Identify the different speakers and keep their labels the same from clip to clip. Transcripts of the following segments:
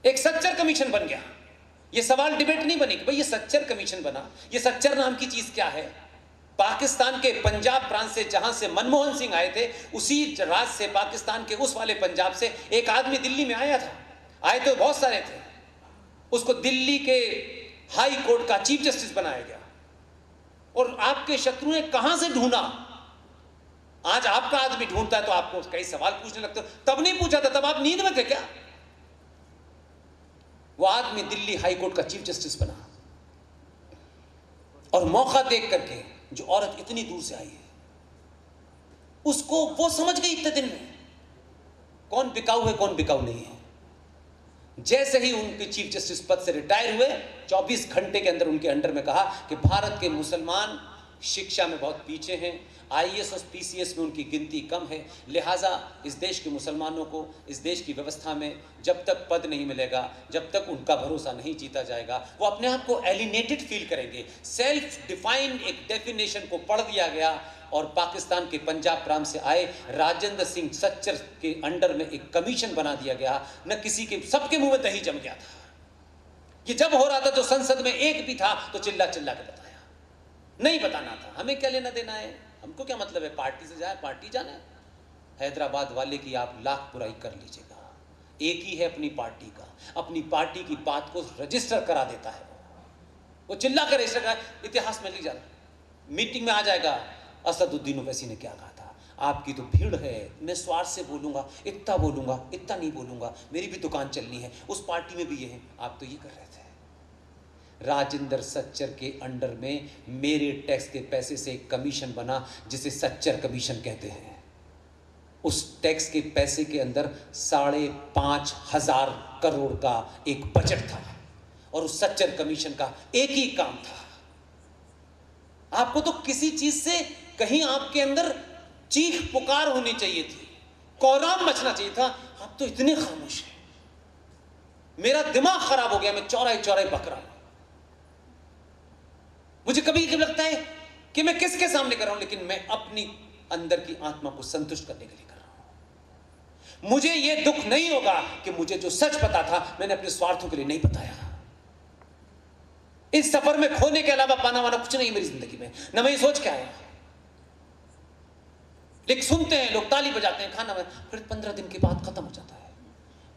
Speaker 1: एक सच्चर कमीशन बन गया। ये सवाल डिबेट नहीं बनी कि भाई ये सच्चर कमीशन बना, ये सच्चर नाम की चीज क्या है। पाकिस्तान के पंजाब प्रांत से, जहां से मनमोहन सिंह आए थे, उसी राज्य से, पाकिस्तान के उस वाले पंजाब से एक आदमी दिल्ली में आया था। आए तो बहुत सारे थे। उसको दिल्ली के हाई कोर्ट का चीफ जस्टिस बनाया गया। और आपके शत्रु ने कहां से ढूंढा? आज आपका आदमी ढूंढता है तो आपको कई सवाल पूछने लगते हो। तब नहीं पूछा था, तब आप नींद में थे क्या? वो आदमी दिल्ली हाई कोर्ट का चीफ जस्टिस बना, और मौका देख करके जो औरत इतनी दूर से आई है उसको वो समझ गई इतने दिन में कौन बिकाऊ है कौन बिकाऊ नहीं है। जैसे ही उनके चीफ जस्टिस पद से रिटायर हुए, 24 घंटे के अंदर उनके अंडर में कहा कि भारत के मुसलमान शिक्षा में बहुत पीछे हैं, आईएएस और पीसीएस में उनकी गिनती कम है, लिहाजा इस देश के मुसलमानों को इस देश की व्यवस्था में जब तक पद नहीं मिलेगा, जब तक उनका भरोसा नहीं जीता जाएगा, वो अपने आप को एलिनेटेड फील करेंगे। सेल्फ डिफाइंड एक डेफिनेशन को पढ़ दिया गया और पाकिस्तान के पंजाब प्रांत से आए राजेंद्र सिंह सच्चर के अंडर में एक कमीशन बना दिया गया। न किसी के, सबके मुंह में दही जम गया था। ये जब हो रहा था तो संसद में एक भी था तो चिल्ला चिल्ला के बताया, नहीं बताना था। हमें क्या लेना देना है, हमको क्या मतलब है, पार्टी से जाए पार्टी जाना है। हैदराबाद वाले की आप लाख बुराई कर लीजिएगा, एक ही है अपनी पार्टी का, अपनी पार्टी की बात को रजिस्टर करा देता है। वो चिल्ला कर रजिस्टर करा, इतिहास में लिख जाना, मीटिंग में आ जाएगा असदुद्दीन ओवैसी ने क्या कहा था। आपकी तो भीड़ है, मैं स्वार्थ से बोलूंगा, इतना बोलूंगा, इतना नहीं बोलूंगा, मेरी भी दुकान चलनी है, उस पार्टी में भी ये है। आप तो ये कर रहे थे। राजेंद्र सच्चर के अंडर में मेरे टैक्स के पैसे से एक कमीशन बना जिसे सच्चर कमीशन कहते हैं। उस टैक्स के पैसे के अंदर 5,500 करोड़ का एक बजट था और उस सच्चर कमीशन का एक ही काम था। आपको तो किसी चीज से कहीं आपके अंदर चीख पुकार होनी चाहिए थी, कोहराम मचना चाहिए था। आप तो इतने खामोश हैं, मेरा दिमाग खराब हो गया, मैं चौराहे चौराहे बक रहा हूं। मुझे कभी कभी लगता है कि मैं किसके सामने कर रहा हूं, लेकिन मैं अपनी अंदर की आत्मा को संतुष्ट करने के लिए कर रहा हूं। मुझे यह दुख नहीं होगा कि मुझे जो सच पता था मैंने अपने स्वार्थों के लिए नहीं बताया। इस सफर में खोने के अलावा पाना वाना कुछ नहीं मेरी जिंदगी में, न मैं ये सोच के आया। लेकिन सुनते हैं लोग, ताली बजाते हैं, खाना में, फिर 15 दिन के बाद खत्म हो जाता है।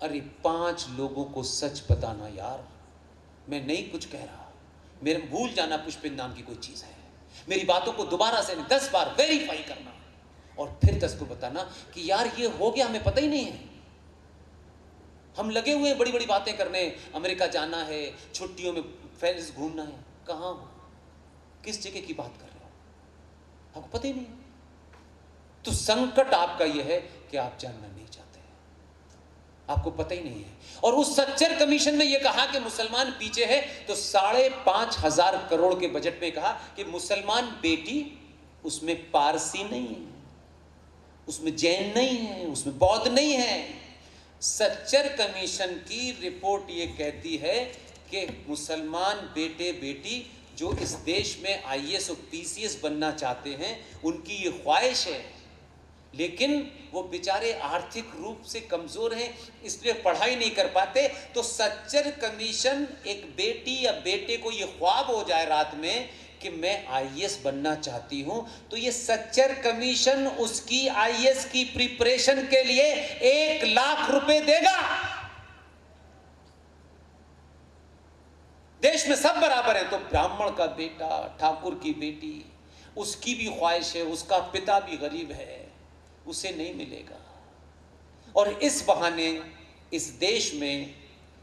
Speaker 1: अरे 5 लोगों को सच बताना यार, मैं नहीं कुछ कह रहा, मेरे भूल जाना पुष्पिन नाम की कोई चीज है। मेरी बातों को दोबारा से 10 बार वेरीफाई करना और फिर 10 को बताना कि यार ये हो गया, हमें पता ही नहीं है। हम लगे हुए हैं बड़ी बड़ी बातें करने, अमेरिका जाना है, छुट्टियों में पेरिस घूमना है। कहां हो, किस जगह की बात कर रहे हो, आपको पता ही नहीं है। तो संकट आपका यह है कि आप जानना नहीं चाहते, आपको पता ही नहीं है। और उस सच्चर कमीशन ने यह कहा कि मुसलमान पीछे है, तो 5,500 करोड़ के बजट में कहा कि मुसलमान बेटी उसमें पारसी नहीं है, उसमें जैन नहीं है, उसमें बौद्ध नहीं है। सच्चर कमीशन की रिपोर्ट यह कहती है कि मुसलमान बेटे बेटी जो इस देश में आईएएस और पीसीएस बनना चाहते हैं, उनकी ये ख्वाहिश है, लेकिन वो बेचारे आर्थिक रूप से कमजोर हैं, इसलिए पढ़ाई नहीं कर पाते। तो सच्चर कमीशन, एक बेटी या बेटे को ये ख्वाब हो जाए रात में कि मैं आईएएस बनना चाहती हूं, तो ये सच्चर कमीशन उसकी आईएएस की प्रिपरेशन के लिए 1 लाख रुपए देगा। देश में सब बराबर है, तो ब्राह्मण का बेटा, ठाकुर की बेटी, उसकी भी ख्वाहिश है, उसका पिता भी गरीब है, उसे नहीं मिलेगा। और इस बहाने इस देश में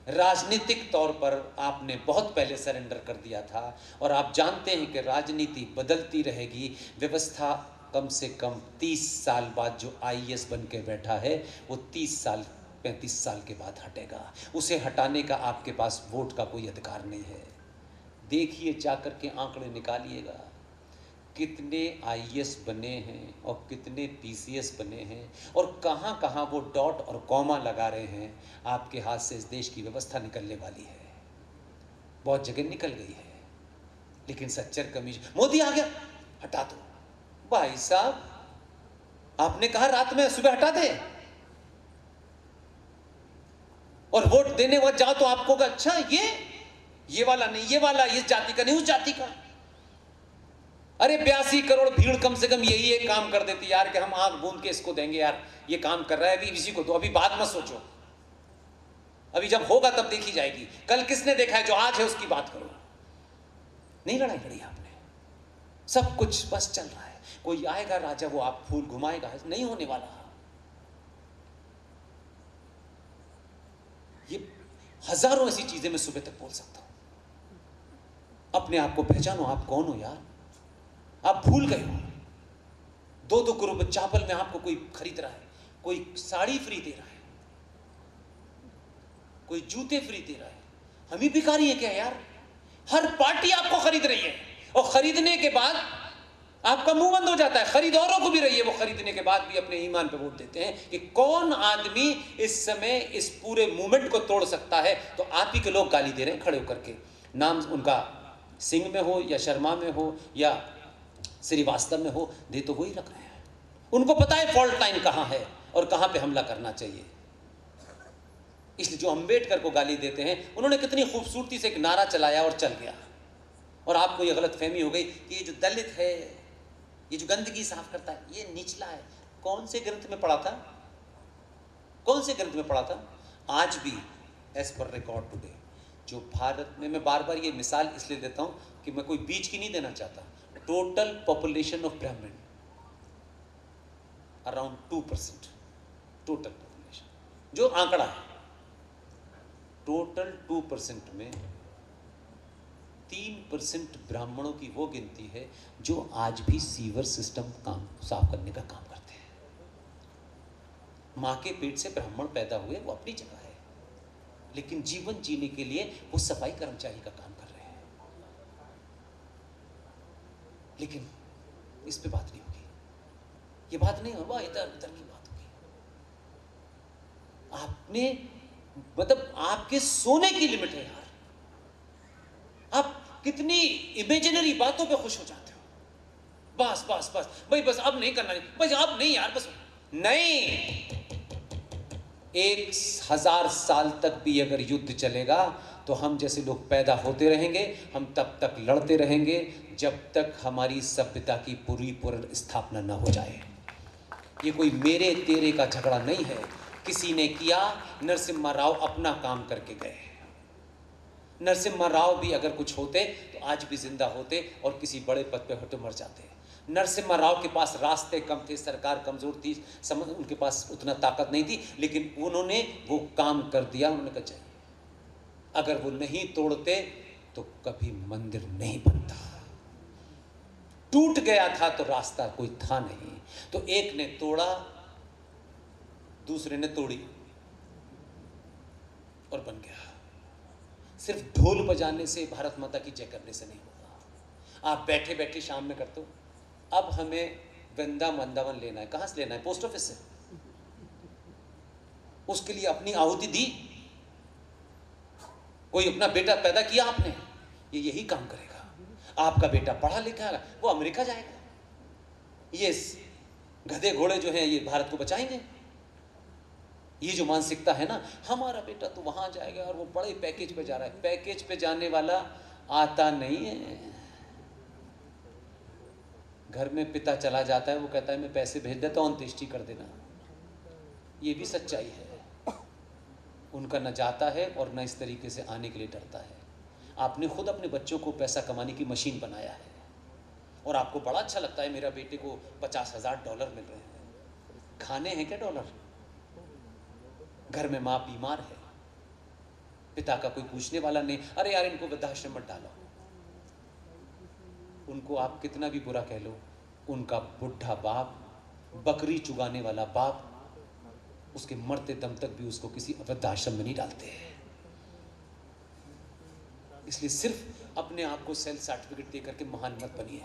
Speaker 1: राजनीतिक तौर पर आपने बहुत पहले सरेंडर कर दिया था, और आप जानते हैं कि राजनीति बदलती रहेगी। व्यवस्था कम से कम 30 साल बाद जो आईएएस बन के बैठा है, वो 30 साल 35 साल के बाद हटेगा। उसे हटाने का आपके पास वोट का कोई अधिकार नहीं है। देखिए, जाकर के आंकड़े निकालिएगा, कितने आईएएस बने हैं और कितने पीसीएस बने हैं, और कहाँ कहाँ वो डॉट और कॉमा लगा रहे हैं। आपके हाथ से इस देश की व्यवस्था निकलने वाली है, बहुत जगह निकल गई है। लेकिन सच्चर कमीशन, मोदी आ गया, हटा दो। भाई साहब, आपने कहा रात में सुबह हटा दे। और वोट देने वक्त जाओ तो आपको कहा अच्छा ये वाला नहीं, ये वाला इस जाति का नहीं, उस जाति का। अरे 82 करोड़ भीड़ कम से कम यही एक काम कर देती यार कि हम आंख बूंद के इसको देंगे यार, ये काम कर रहा है, अभी इसी को दो, अभी बात मत सोचो, अभी जब होगा तब देखी जाएगी। कल किसने देखा है, जो आज है उसकी बात करो। नहीं लड़ाई लड़ी आपने, सब कुछ बस चल रहा है। कोई आएगा राजा, वो आप फूल घुमाएगा, नहीं होने वाला। ये हजारों ऐसी चीजें मैं सुबह तक बोल सकता हूं। अपने आप को पहचानो, आप कौन हो यार। आप भूल गए हो। 2-2 करोड़ चावल में आपको कोई खरीद रहा है, कोई साड़ी फ्री दे रहा है, कोई जूते फ्री दे रहा है। हम ही भिखारी हैं क्या यार। हर पार्टी आपको खरीद रही है, और खरीदने के बाद आपका मुंह बंद हो जाता है। खरीद औरों को भी रही है, वो खरीदने के बाद भी अपने ईमान पे वोट देते हैं कि कौन आदमी इस समय इस पूरे मूवमेंट को तोड़ सकता है। तो आप ही के लोग गाली दे रहे हैं खड़े होकर के, नाम उनका सिंह में हो या शर्मा में हो या श्रीवास्तव में हो, दे तो वही रख रहे हैं। उनको पता है फॉल्ट लाइन कहां है और कहां पे हमला करना चाहिए। इसलिए जो अंबेडकर को गाली देते हैं, उन्होंने कितनी खूबसूरती से एक नारा चलाया और चल गया, और आपको ये गलत फहमी हो गई कि ये जो दलित है, ये जो गंदगी साफ करता है, ये निचला है। कौन से ग्रंथ में पढ़ा था, कौन से ग्रंथ में पढ़ा था। आज भी एज पर रिकॉर्ड टुडे जो भारत में, मैं बार बार ये मिसाल इसलिए देता हूं कि मैं कोई बीच की नहीं देना चाहता, टोटल पॉपुलेशन ऑफ ब्राह्मण अराउंड 2%, टोटल पॉपुलेशन जो आंकड़ा है, टोटल 2% में 3% ब्राह्मणों की वो गिनती है जो आज भी सीवर सिस्टम काम साफ करने का काम करते हैं। मां के पेट से ब्राह्मण पैदा हुए, वो अपनी जगह है, लेकिन जीवन जीने के लिए वो सफाई कर्मचारी का काम कर रहे हैं। लेकिन इस पे बात नहीं होगी, ये बात नहीं होगा, इधर उधर की बात होगी। आपने मतलब आपके सोने की लिमिट है यार। आप कितनी इमेजिनरी बातों पे खुश हो जाते हो। बस बस बस भाई, बस अब नहीं करना, बस अब नहीं यार, बस नहीं। 1000 साल तक भी अगर युद्ध चलेगा तो हम जैसे लोग पैदा होते रहेंगे, हम तब तक लड़ते रहेंगे जब तक हमारी सभ्यता की पूरी स्थापना न हो जाए। ये कोई मेरे तेरे का झगड़ा नहीं है। किसी ने किया, नरसिम्हा राव अपना काम करके गए। नरसिम्हा राव भी अगर कुछ होते तो आज भी जिंदा होते और किसी बड़े पद पे होते मर जाते। नरसिम्हा राव के पास रास्ते कम थे, सरकार कमजोर थी, समझ उनके पास उतना ताकत नहीं थी, लेकिन उन्होंने वो काम कर दिया। उन्होंने कहा चाहिए, अगर वो नहीं तोड़ते तो कभी मंदिर नहीं बनता। टूट गया था तो रास्ता कोई था नहीं, तो एक ने तोड़ा, दूसरे ने तोड़ी और बन गया। सिर्फ ढोल बजाने से, भारत माता की जय करने से नहीं होगा। आप बैठे बैठे शाम में करते हो, अब हमें वृंदावन लेना है, कहां से लेना है, पोस्ट ऑफिस से। उसके लिए अपनी आहुति दी। कोई अपना बेटा पैदा किया आपने, ये यही काम करेगा। आपका बेटा पढ़ा लिखा है, वो अमेरिका जाएगा। ये गधे घोड़े जो हैं ये भारत को बचाएंगे। ये जो मानसिकता है ना, हमारा बेटा तो वहां जाएगा और वो बड़े पैकेज पे जा रहा है। पैकेज पे जाने वाला आता नहीं है। घर में पिता चला जाता है, वो कहता है मैं पैसे भेज देता हूं, अंत्येष्टि कर देना। ये भी सच्चाई है। उनका न जाता है और न इस तरीके से आने के लिए डरता है। आपने खुद अपने बच्चों को पैसा कमाने की मशीन बनाया है और आपको बड़ा अच्छा लगता है मेरा बेटे को $50,000 मिल रहे हैं। खाने हैं क्या डॉलर? घर में माँ बीमार है, पिता का कोई पूछने वाला नहीं, अरे यार इनको वृद्धाश्रम मत डालो। उनको आप कितना भी बुरा कह लो, उनका बुढ़ा बाप, बकरी चुगाने वाला बाप, उसके मरते दम तक भी उसको किसी वृद्धाश्रम में नहीं डालते हैं। इसलिए सिर्फ अपने आप को सेल्फ सर्टिफिकेट दे करके महान मत बनिए।